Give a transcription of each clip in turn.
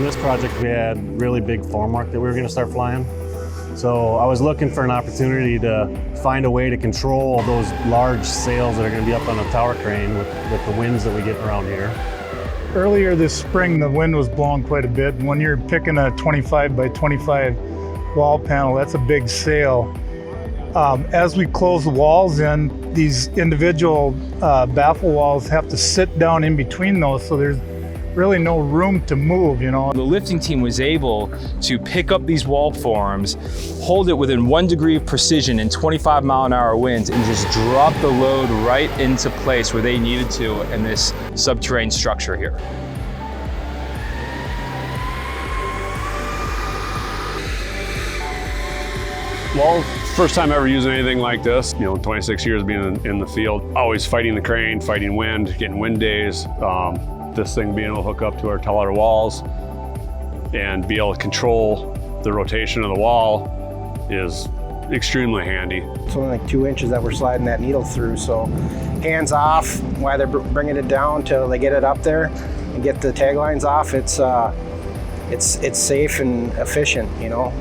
On this project, we had really big formwork that we were going to start flying. So I was looking for an opportunity to find a way to control those large sails that are going to be up on a tower crane with the winds that we get around here. Earlier this spring, the wind was blowing quite a bit. When you're picking a 25 by 25 wall panel, that's a big sail. As we close the walls in, these individual baffle walls have to sit down in between those, so there's really no room to move, you know. The lifting team was able to pick up these wall forms, hold it within 1 degree of precision in 25-mile-an-hour winds, and just drop the load right into place where they needed to in this subterranean structure here. Well, first time ever using anything like this. You know, 26 years being in the field, always fighting the crane, fighting wind, getting wind days. This thing being able to hook up to our taller walls and be able to control the rotation of the wall is extremely handy. It's only like 2 inches that we're sliding that needle through, so hands off while they're bringing it down till they get it up there and get the tag lines off. It's safe and efficient, you know.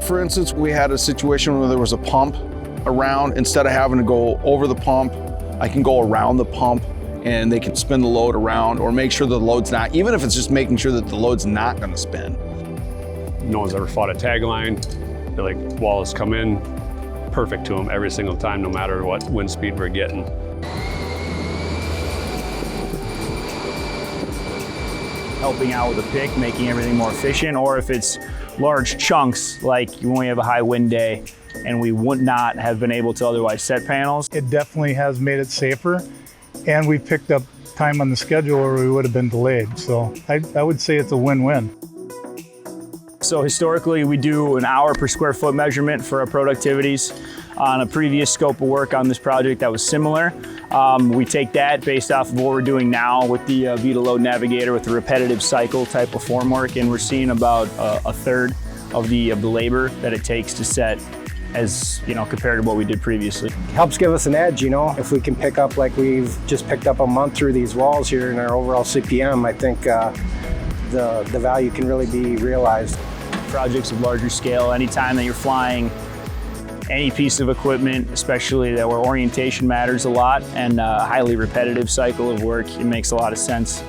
For instance, we had a situation where there was a pump around. Instead of having to go over the pump, I can go around the pump and they can spin the load around or make sure the load's not, even if it's just making sure that the load's not gonna spin. No one's ever fought a tag line. They're like, walls come in perfect to them every single time, no matter what wind speed we're getting. Helping out with a pick, making everything more efficient, or if it's large chunks, like when we have a high wind day and we would not have been able to otherwise set panels. It definitely has made it safer, and we picked up time on the schedule where we would have been delayed. So I would say it's a win-win. So historically, we do an hour per square foot measurement for our productivities. On a previous scope of work on this project that was similar, we take that based off of what we're doing now with the Vita Load Navigator with the repetitive cycle type of formwork, and we're seeing about a third of the labor that it takes to set, as you know, compared to what we did previously. Helps give us an edge, you know. If we can pick up like we've just picked up a month through these walls here in our overall CPM, I think the value can really be realized. Projects of larger scale, anytime that you're flying any piece of equipment, especially that where orientation matters a lot and a highly repetitive cycle of work, it makes a lot of sense.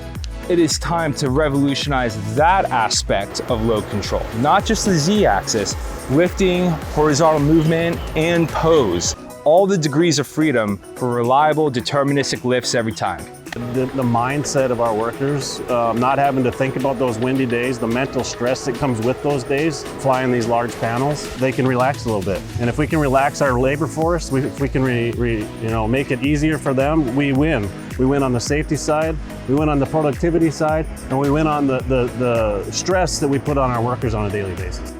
It is time to revolutionize that aspect of load control, not just the Z-axis, lifting, horizontal movement, and pose. All the degrees of freedom for reliable, deterministic lifts every time. The mindset of our workers, not having to think about those windy days, the mental stress that comes with those days, flying these large panels, they can relax a little bit. And if we can relax our labor force, if we can make it easier for them, we win. We win on the safety side, we win on the productivity side, and we win on the stress that we put on our workers on a daily basis.